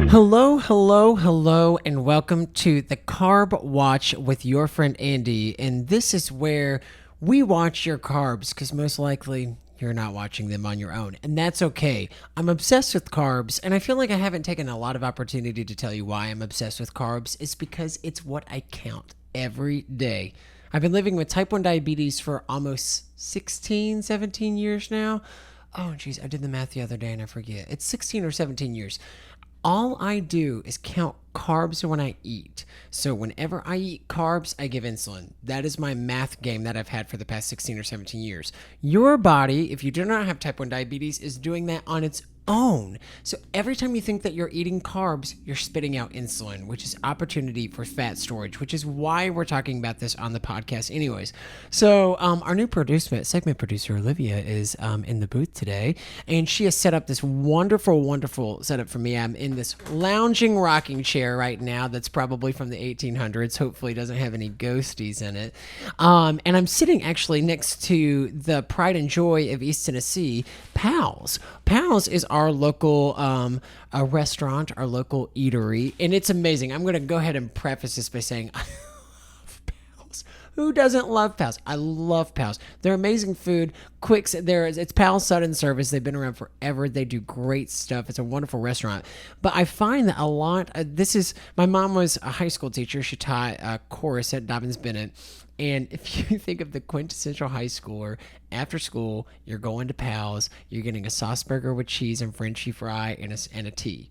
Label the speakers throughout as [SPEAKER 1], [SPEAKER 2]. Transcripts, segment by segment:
[SPEAKER 1] Hello, and welcome to the Carb Watch with your friend Andy. And this is where we watch your carbs because most likely you're not watching them on your own. And that's okay. I'm obsessed with carbs, and I feel like I haven't taken a lot of opportunity to tell you why I'm obsessed with carbs. It's because it's what I count every day. I've been living with type 1 diabetes for almost 16, 17 years now. Oh, geez, I did the math the other day and I forget. It's 16 or 17 years. All I do is count carbs when I eat. So whenever I eat carbs, I give insulin. That is my math game that I've had for the past 16 or 17 years. Your body, if you do not have type 1 diabetes, is doing that on its own. So every time you think that you're eating carbs, you're spitting out insulin, which is opportunity for fat storage, which is why we're talking about this on the podcast anyways. So our new segment producer, Olivia, is in the booth today, and she has set up this wonderful setup for me. I'm in this lounging rocking chair right now that's probably from the 1800s. Hopefully doesn't have any ghosties in it. And I'm sitting actually next to the pride and joy of East Tennessee, Pal's. Pal's is our local a restaurant, our local eatery, and it's amazing. I'm going to go ahead and preface this by saying I love Pal's. Who doesn't love Pal's? I love Pal's. They're amazing food. It's Pal's Sudden Service. They've been around forever. They do great stuff. It's a wonderful restaurant. But I find that my mom was a high school teacher. She taught chorus at Dobbins Bennett. And if you think of the quintessential high schooler, after school, you're going to Pal's, you're getting a sauce burger with cheese and Frenchy fry and a tea.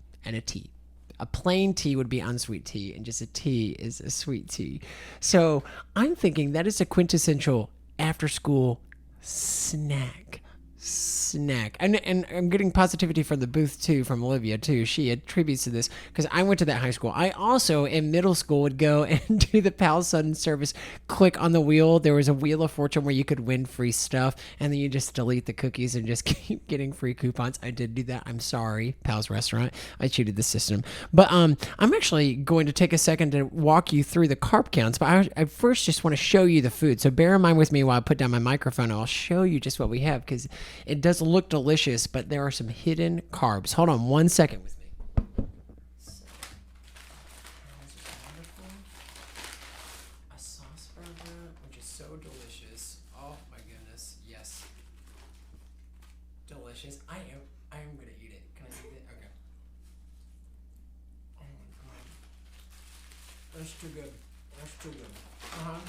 [SPEAKER 1] A plain tea would be unsweet tea, and just a tea is a sweet tea. So I'm thinking that is a quintessential after school snack. And I'm getting positivity from the booth too, from Olivia too. She attributes to this because I went to that high school. I also in middle school would go and do the Pal's Sudden Service, click on the wheel. There was a Wheel of Fortune where you could win free stuff, and then you just delete the cookies and just keep getting free coupons. I did do that. I'm sorry, Pal's Restaurant. I cheated the system. But I'm actually going to take a second to walk you through the carb counts, but I first just want to show you the food. So bear in mind with me while I put down my microphone, and I'll show you just what we have because it does look delicious, but there are some hidden carbs. Hold on 1 second with me. A sauce burger, which is so delicious. Oh my goodness, yes. Delicious. I am gonna eat it. Can I eat it? Okay. Oh my god. That's too good. Uh-huh.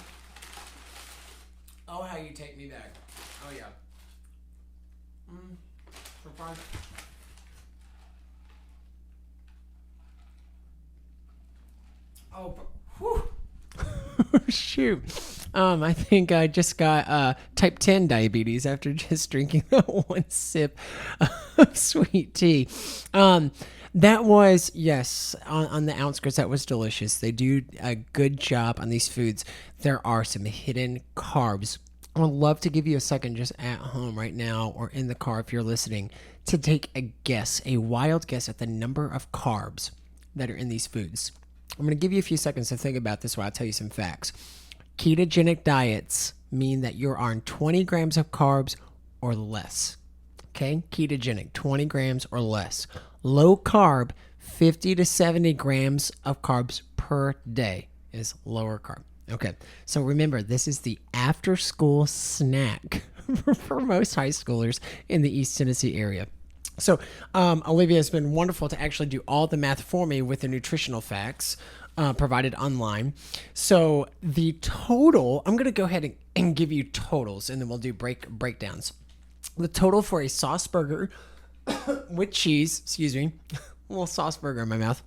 [SPEAKER 1] Oh, how you take me back. Oh yeah. Surprise. Oh, whew. Shoot. I think I just got type 10 diabetes after just drinking that one sip of sweet tea. That was, yes, on the outskirts, that was delicious. They do a good job on these foods. There are some hidden carbs. I would love to give you a second just at home right now or in the car if you're listening to take a wild guess at the number of carbs that are in these foods. I'm going to give you a few seconds to think about this while I tell you some facts. Ketogenic diets mean that you're on 20 grams of carbs or less. Okay? Ketogenic, 20 grams or less. Low carb, 50 to 70 grams of carbs per day is lower carb. Okay, so remember, this is the after-school snack for most high schoolers in the East Tennessee area. So Olivia has been wonderful to actually do all the math for me with the nutritional facts provided online. So the total, I'm going to go ahead and give you totals, and then we'll do breakdowns. The total for a sauce burger with cheese, a little sauce burger in my mouth,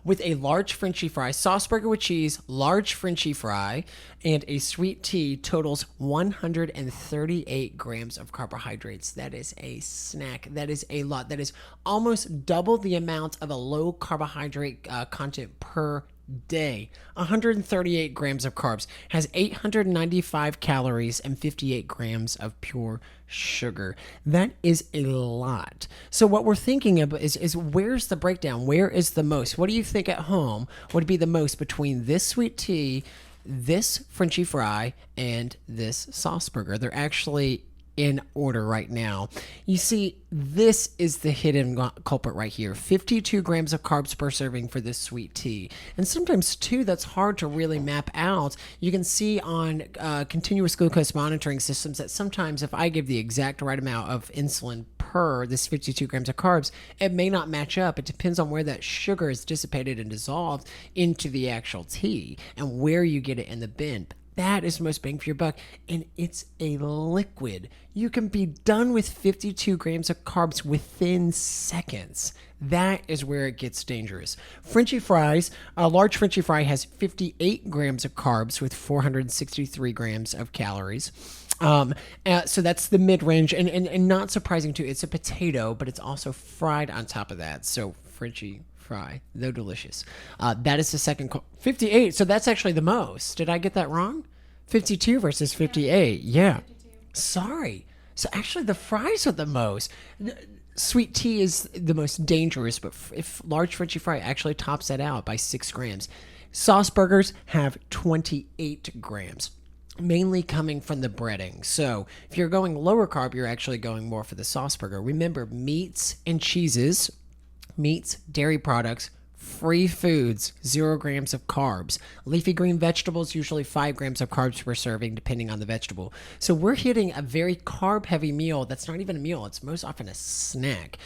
[SPEAKER 1] with a large Frenchy fry, sauce burger with cheese, large Frenchy fry, and a sweet tea totals 138 grams of carbohydrates. That is a snack. That is a lot. That is almost double the amount of a low carbohydrate content per day. 138 grams of carbs, has 895 calories and 58 grams of pure sugar. That is a lot. So what we're thinking of is where's the breakdown? Where is the most? What do you think at home would be the most between this sweet tea, this Frenchy fry, and this sauce burger? They're actually in order right now. You see, this is the hidden culprit right here. 52 grams of carbs per serving for this sweet tea. And sometimes, too, that's hard to really map out. You can see on continuous glucose monitoring systems that sometimes if I give the exact right amount of insulin per this 52 grams of carbs, it may not match up. It depends on where that sugar is dissipated and dissolved into the actual tea and where you get it in the bin. That is the most bang for your buck, and it's a liquid. You can be done with 52 grams of carbs within seconds. That is where it gets dangerous. Frenchy fries, a large Frenchy fry has 58 grams of carbs with 463 grams of calories. So that's the mid-range, and not surprising too, it's a potato, but it's also fried on top of that. So Frenchy fry, though delicious. That is the second, 58. So that's actually the most. Did I get that wrong? 52 versus 58. Yeah. 52. Sorry. So actually the fries are the most. Sweet tea is the most dangerous, but if large Frenchy fry actually tops that out by 6 grams. Sauce burgers have 28 grams. Mainly coming from the breading. So if you're going lower carb, you're actually going more for the sauce burger. Remember, meats and cheeses, meats, dairy products, free foods, 0 grams of carbs. Leafy green vegetables, usually 5 grams of carbs per serving, depending on the vegetable. So we're hitting a very carb-heavy meal that's not even a meal. It's most often a snack,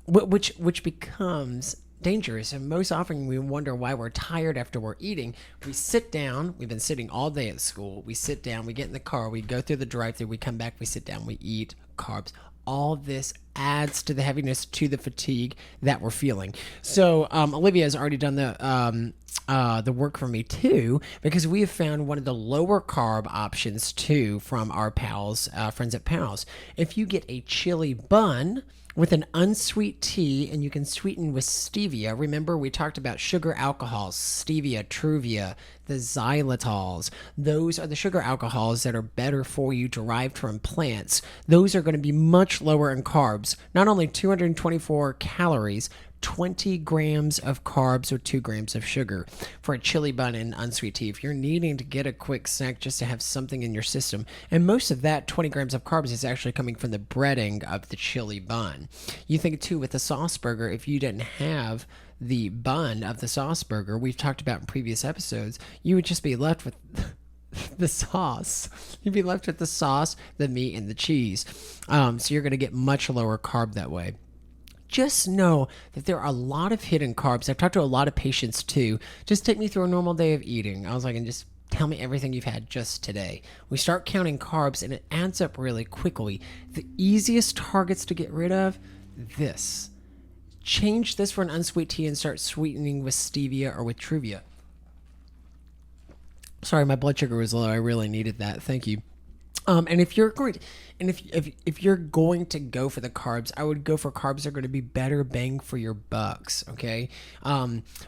[SPEAKER 1] which becomes dangerous. And most often we wonder why we're tired after we're eating. We sit down. We've been sitting all day at school. We sit down. We get in the car. We go through the drive-thru. We come back. We sit down. We eat carbs. All this adds to the heaviness, to the fatigue that we're feeling. So Olivia has already done the work for me too, because we have found one of the lower carb options too from our friends at Pals. If you get a chili bun with an unsweet tea, and you can sweeten with stevia. Remember, we talked about sugar alcohols, stevia, truvia, the xylitols. Those are the sugar alcohols that are better for you, derived from plants. Those are going to be much lower in carbs. Not only 224 calories, 20 grams of carbs or 2 grams of sugar for a chili bun and unsweet tea. If you're needing to get a quick snack just to have something in your system, and most of that 20 grams of carbs is actually coming from the breading of the chili bun. You think too with the sauce burger, if you didn't have the bun of the sauce burger we've talked about in previous episodes, you would just be left with the sauce. You'd be left with the sauce, the meat, and the cheese. So you're going to get much lower carb that way. Just know that there are a lot of hidden carbs. I've talked to a lot of patients too. Just take me through a normal day of eating. I was like, and just tell me everything you've had just today. We start counting carbs and it adds up really quickly. The easiest targets to get rid of, this. Change this for an unsweet tea and start sweetening with stevia or with truvia. Sorry, my blood sugar was low. I really needed that. Thank you. And if you're going to, if you're going to go for the carbs, I would go for carbs that are going to be better bang for your bucks. Okay.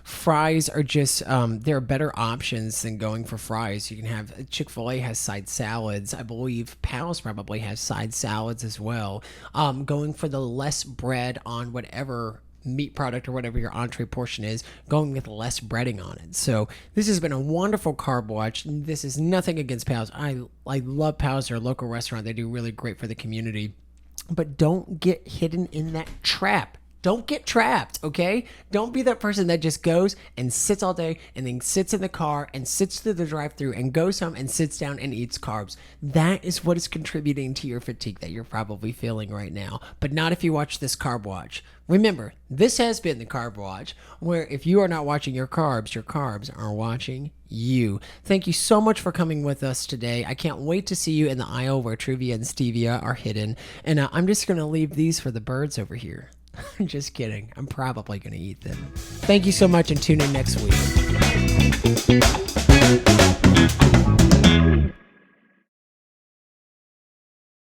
[SPEAKER 1] Fries are just, there are better options than going for fries. You can have Chick-fil-A has side salads. I believe Pal's probably has side salads as well. Going for the less bread on whatever meat product or whatever your entree portion is, going with less breading on it. So this has been a wonderful Carb Watch. This is nothing against Pal's. I love Pal's. They're a local restaurant. They do really great for the community. But don't get hidden in that trap. Don't get trapped, okay? Don't be that person that just goes and sits all day and then sits in the car and sits through the drive-thru and goes home and sits down and eats carbs. That is what is contributing to your fatigue that you're probably feeling right now, but not if you watch this Carb Watch. Remember, this has been the Carb Watch, where if you are not watching your carbs are watching you. Thank you so much for coming with us today. I can't wait to see you in the aisle where truvia and stevia are hidden, and I'm just going to leave these for the birds over here. I'm just kidding. I'm probably going to eat them. Thank you so much and tune in next week.